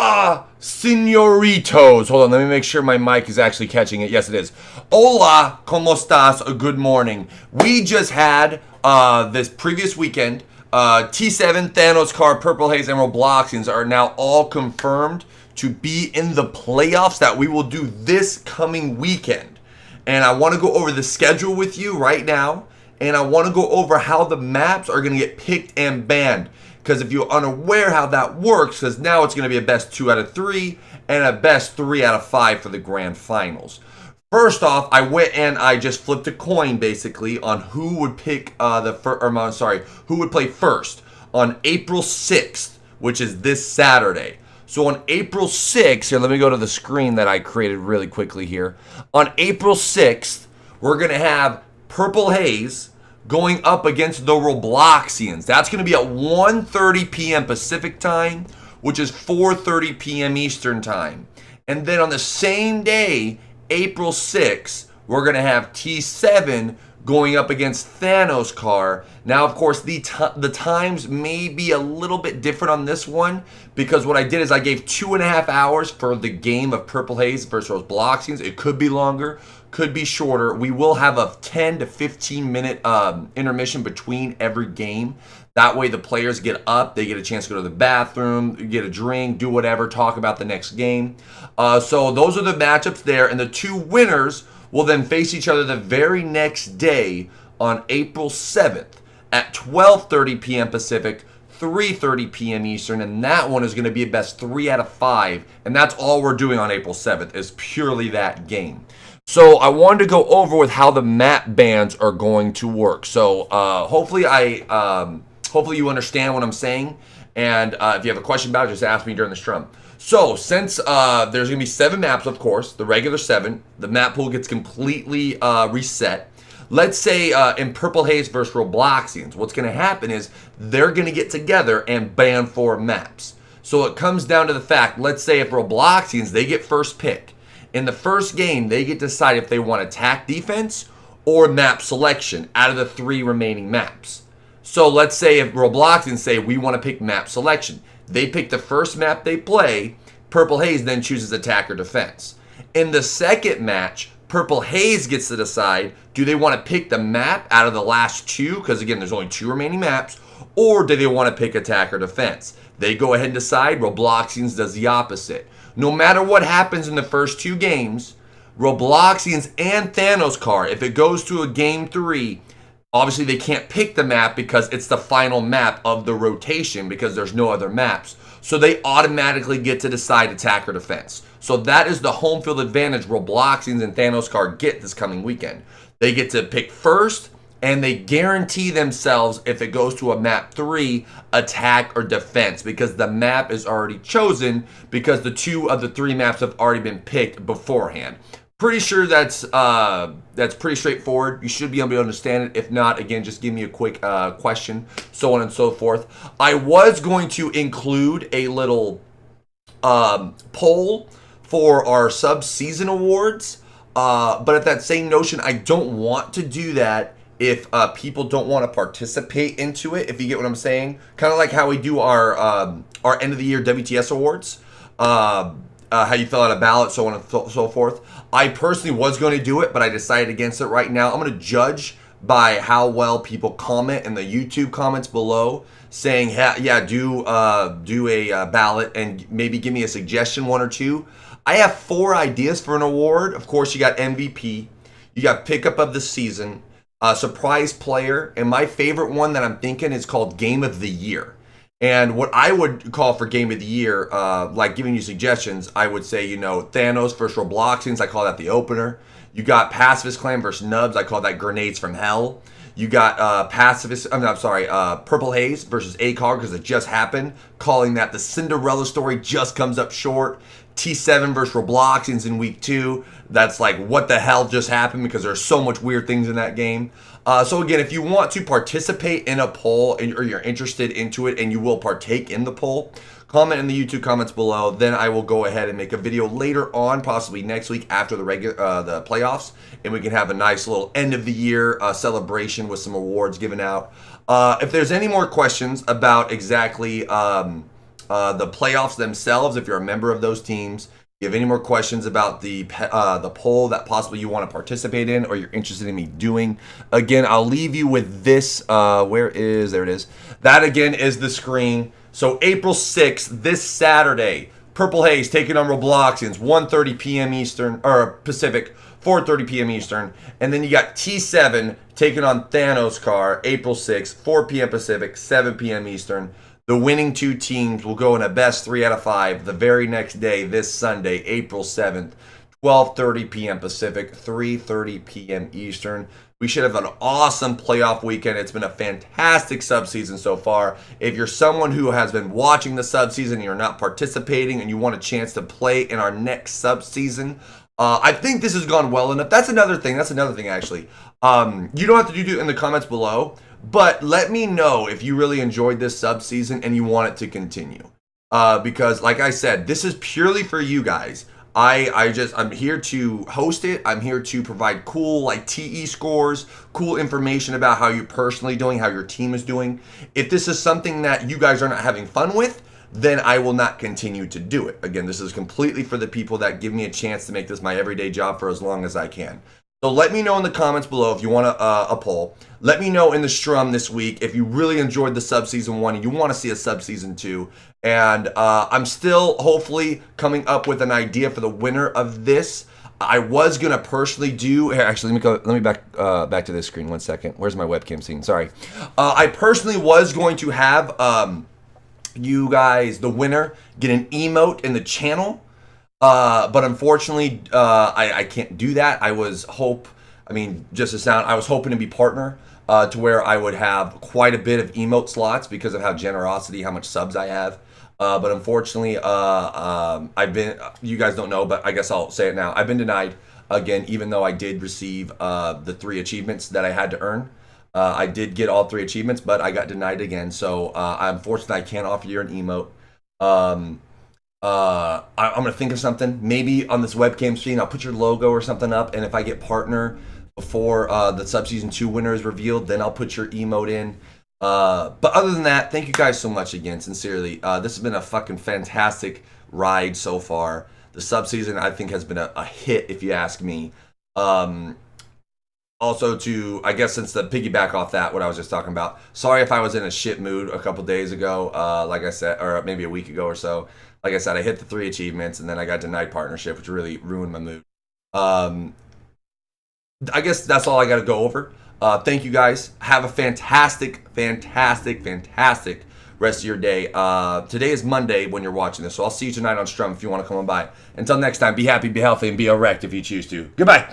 Hola, señoritos. Hold on, let me make sure my mic is actually catching it. Yes, it is. Hola, ¿cómo estás? Good morning. We just had this previous weekend. T7, Thanos card, Purple Haze, Emerald Bloxians are now all confirmed to be in the playoffs that we will do this coming weekend. And I want to go over the schedule with you right now. And I want to go over how the maps are going to get picked and banned. Because if you're unaware how that works, because now it's going to be a best 2 out of 3 and a best 3 out of 5 for the grand finals. First off, I went and I just flipped a coin basically on who would pick who would play first on April 6th, which is this Saturday. So on April 6th, here, let me go to the screen that I created really quickly here. On April 6th, we're going to have Purple Haze going up against the Robloxians. That's going to be at 1:30 p.m. Pacific time, which is 4:30 p.m. Eastern time. And then on the same day, April 6th, we're going to have T7 going up against Thanos Car. Now, of course, the times may be a little bit different on this one because what I did is I gave 2.5 hours for the game of Purple Haze versus Robloxians. It could be longer, could be shorter. We will have a 10 to 15 minute intermission between every game. That way the players get up, they get a chance to go to the bathroom, get a drink, do whatever, talk about the next game. So those are the matchups there, and the two winners will then face each other the very next day on April 7th at 12:30 p.m. Pacific, 3:30 p.m. Eastern, and that one is going to be a best 3 out of 5, and that's all we're doing on April 7th is purely that game. So I wanted to go over with how the map bans are going to work. So hopefully you understand what I'm saying, and if you have a question about it, just ask me during the strum. So since there's going to be 7 maps, of course, the regular 7, the map pool gets completely reset. Let's say in Purple Haze versus Robloxians, what's going to happen is they're going to get together and ban 4 maps. So it comes down to the fact, let's say if Robloxians, they get first pick. In the first game, they get to decide if they want attack defense or map selection out of the 3 remaining maps. So let's say if Robloxians say we want to pick map selection. They pick the first map they play. Purple Haze then chooses attack or defense. In the second match, Purple Haze gets to decide, do they want to pick the map out of the last 2? Because again, there's only 2 remaining maps. Or do they want to pick attack or defense? They go ahead and decide. Robloxians does the opposite. No matter what happens in the first 2 games, Robloxians and Thanos Car, if it goes to a game 3, obviously they can't pick the map because it's the final map of the rotation because there's no other maps. So they automatically get to decide attack or defense. So that is the home field advantage Robloxians and Thanos Car get this coming weekend. They get to pick first, and they guarantee themselves, if it goes to a map 3, attack or defense because the map is already chosen because the 2 of the 3 maps have already been picked beforehand. Pretty sure that's pretty straightforward. You should be able to understand it. If not, again, just give me a quick question, so on and so forth. I was going to include a little poll for our sub-season awards, but at that same notion, I don't want to do that if people don't want to participate into it, if you get what I'm saying. Kind of like how we do our end of the year WTS awards. How you fill out a ballot, so on and so forth. I personally was going to do it, but I decided against it right now. I'm going to judge by how well people comment in the YouTube comments below, saying, yeah, do a ballot and maybe give me a suggestion, 1 or 2. I have 4 ideas for an award. Of course, you got MVP, you got pickup of the season, surprise player, and my favorite one that I'm thinking is called Game of the Year. And what I would call for Game of the Year, like giving you suggestions, I would say, Thanos versus Robloxians, I call that the opener. You got Pacifist Clan versus Nubs, I call that Grenades from Hell. You got Purple Haze versus ACOG, because it just happened, calling that the Cinderella story just comes up short. T7 versus Robloxians in week 2. That's like, what the hell just happened, because there's so much weird things in that game. So again, if you want to participate in a poll or you're interested into it and you will partake in the poll, comment in the YouTube comments below. Then I will go ahead and make a video later on, possibly next week after the the playoffs, and we can have a nice little end of the year celebration with some awards given out. If there's any more questions about exactly the playoffs themselves, if you're a member of those teams, you have any more questions about the poll that possibly you want to participate in or you're interested in me doing, again, I'll leave you with this. There it is. That, again, is the screen. So April 6th, this Saturday, Purple Haze taking on Robloxians, 1:30 p.m. Eastern, or Pacific, 4:30 p.m. Eastern. And then you got T7 taking on Thanos Car, April 6th, 4 p.m. Pacific, 7 p.m. Eastern. The winning two teams will go in a best 3 out of 5 the very next day, this Sunday, April 7th, 12:30 p.m. Pacific, 3:30 p.m. Eastern. We should have an awesome playoff weekend. It's been a fantastic subseason so far. If you're someone who has been watching the subseason and you're not participating and you want a chance to play in our next subseason, I think this has gone well enough. That's another thing, actually. You don't have to do it in the comments below, but let me know if you really enjoyed this subseason and you want it to continue. Because, like I said, this is purely for you guys. I'm here to host it. I'm here to provide cool, like, TE scores, cool information about how you're personally doing, how your team is doing. If this is something that you guys are not having fun with, then I will not continue to do it. Again, this is completely for the people that give me a chance to make this my everyday job for as long as I can. So let me know in the comments below if you want a poll. Let me know in the Strum this week if you really enjoyed the Subseason 1 and you want to see a Subseason 2. And I'm still hopefully coming up with an idea for the winner of this. I was going to personally do... Here, actually, let me back to this screen 1 second. Where's my webcam scene? Sorry. I personally was going to have you guys, the winner, get an emote in the channel. But unfortunately, I can't do that. I was hoping to be partner to where I would have quite a bit of emote slots because of how generosity, how much subs I have. But unfortunately, you guys don't know, but I guess I'll say it now. I've been denied again, even though I did receive the 3 achievements that I had to earn. I did get all 3 achievements, but I got denied again. So unfortunately, I can't offer you an emote. I'm gonna think of something. Maybe on this webcam screen, I'll put your logo or something up, and if I get partner before the Subseason 2 winner is revealed, then I'll put your emote in. But other than that, thank you guys so much again, sincerely. This has been a fucking fantastic ride so far. The subseason, I think, has been a hit, if you ask me. Also, I guess, since the piggyback off that, what I was just talking about, sorry if I was in a shit mood a couple days ago, like I said, or maybe a week ago or so. Like I said, I hit the 3 achievements, and then I got denied partnership, which really ruined my mood. I guess that's all I got to go over. Thank you guys. Have a fantastic rest of your day. Today is Monday when you're watching this, so I'll see you tonight on Strum if you want to come on by. Until next time, be happy, be healthy, and be erect if you choose to. Goodbye.